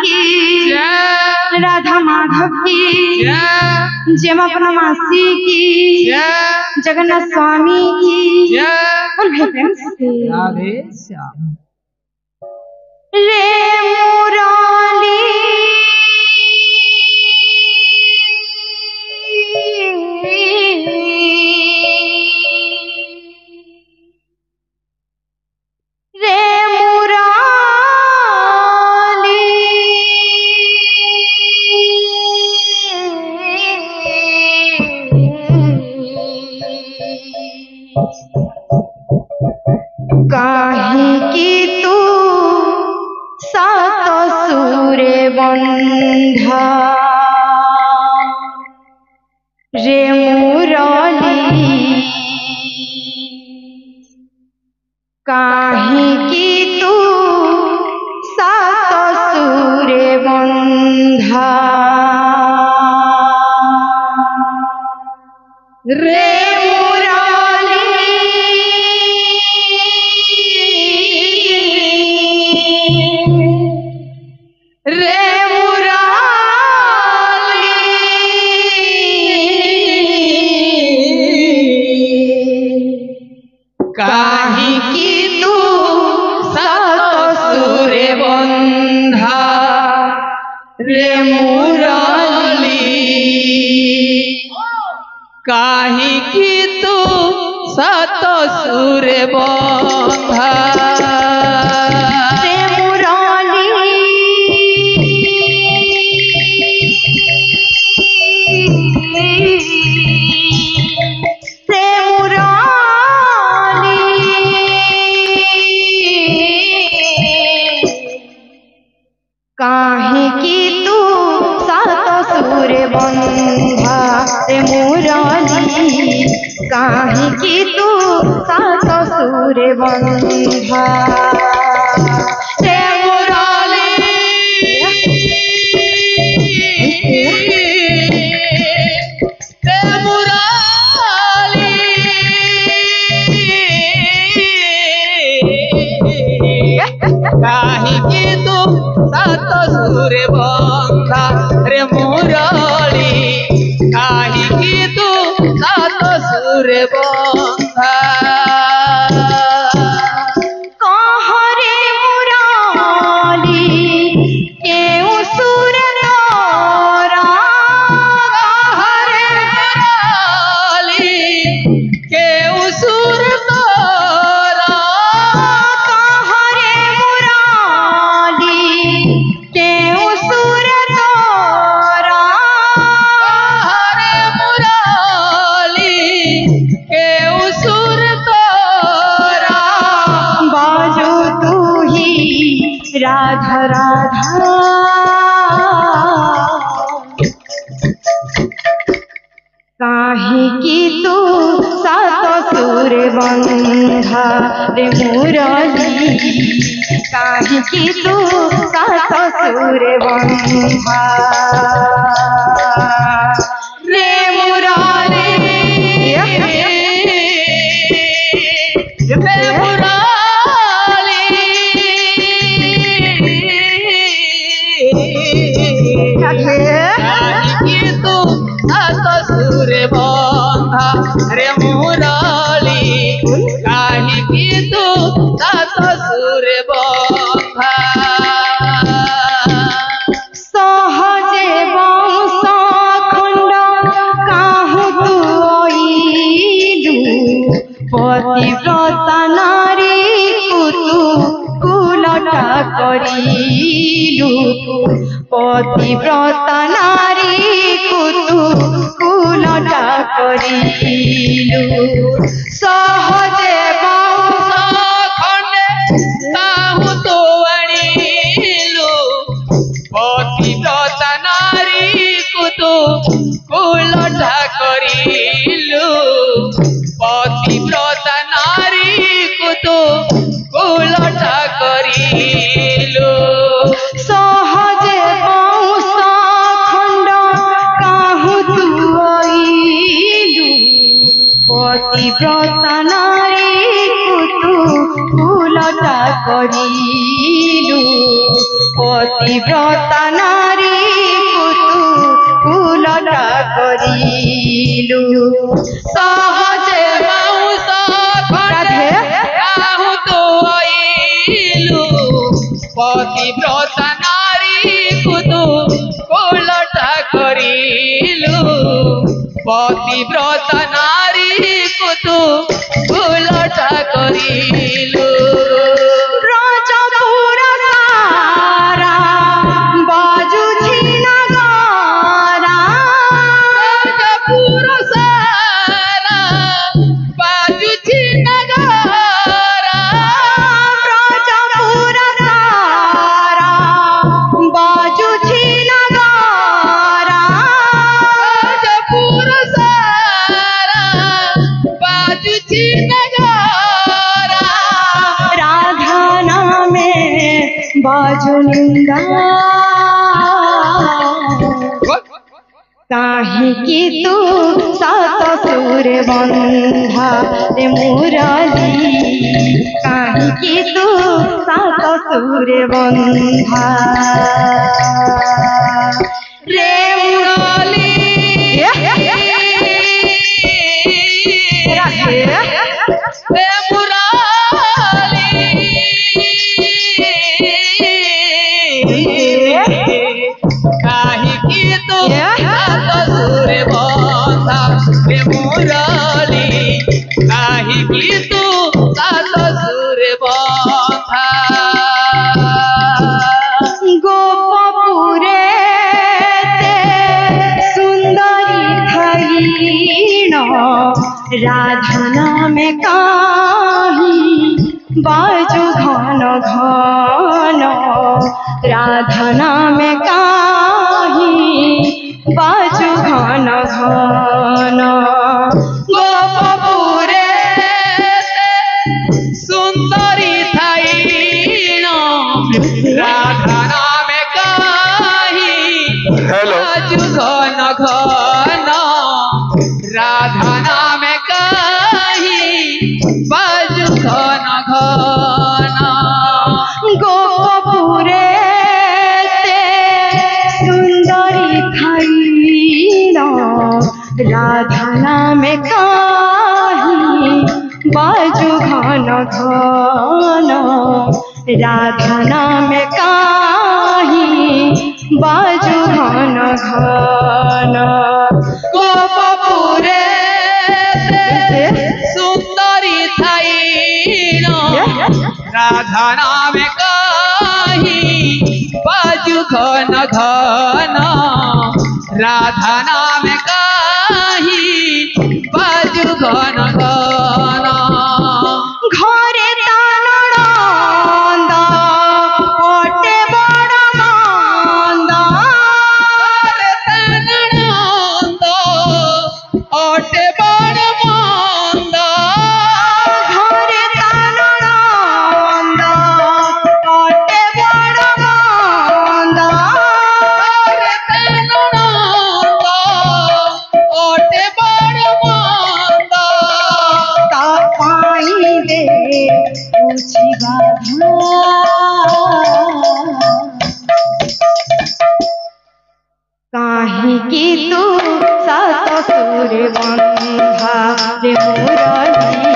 की, राधा माधव की, जयमापना मासी की, जगन्नाथ स्वामी की, और राधे श्याम। रे मुराली काहे की तू सात सूरे बंधा रे मुरली, काहे की तू सात सूरे बंधा रे काहे की तू सात सूरे बंधा रे मुरली, काहे की तू सात सूरे बंधा रे मुरली, काहे की तू सात सूरे बंधा रे मुरली, काहे की तू सात सूरे बंधा रे मुरली, रे मुरली, काहे की तू सात सूरे बंधा रे मुरली, काहे की तू सात सूरे बंधा कहाँ रे मुरली केउ सुर तोरा, कहाँ रे मुरली केउ सुर तोरा, कहाँ रे मुरली केउ सुर तोरा, कहाँ रे मुरली केउ सुर तोरा, बाजो तू ही राधा राधा, काहे की तू सात सूरे बंधा रे मुरली, काहे की तू सात सूरे बंधा रे मुरली, रे मुरली, काहे की तू सात सूरे बंधा रे मुरली, काहे की तू सात सूरे बंधा सहजे वंश खंड काहू तू आइलु, पतिव्रता नारी को तू कुलटा करिलु, पतिव्रता नारी को तू कुलटा करिलु, सहजे वंश खंडे काहू तो आनिलु, पतिव्रता नारी को तू कुलटा करिलु, पतिव्रता नारी को तू कुलटा करिलु, सहजे वंश खंड काहू तू आइलु, पतिव्रता नारी को तू कुलटा करिलु, পতিব্রতা নারী কুলটা করিলু সহজে মাউস খণ্ডে আহুত হইলু পতিব্রতা নারী কুলটা করিলু পতিব্রতা নারী কুলটা করিলু রাজপুর সারা বাজুছি নগারা রাজপুর সারা বাজুছি নগারা রাজপুর সারা বাজুছি নগারা রাজপুর সারা বাজুছি নগারা राधा नामे बाजू निंदा काहे की तू सात सुर बंधा रे मुरली काहे की तू सात सुर बंधा रे मुरली रे मुराली काहे की तू सात सुर बंधा रे मुराली काहे की तू सात सुर बंधा गोपपुरे सुंदरी खरीण राधा नामे काही बाजू घन घन राधा नामे काही बाजू घन घन गोपपुरे सुंदरी थाईण राधा नामे काही बाजू घन घन राधा नामे काही बाजू घन घन गोपपुरे सुंदरी खरीण राधा नामे काही बाजू घन घन राधा नामे काही बाजू घन घन गोपपुरे सुंदरी थाईण राधा नामे काही बाजू घन घन राधा नामे काही बाजू घन घन घरे तानंद ओटे बड़ मंद रे तननंद ओटे बड़ मंद घरे तानंद ओटे बड़ मंद रे तननंद ओटे बड़ मंद ता पाई दे पूछी बाधा काहे की तू सात सुर बंधा रे मुरली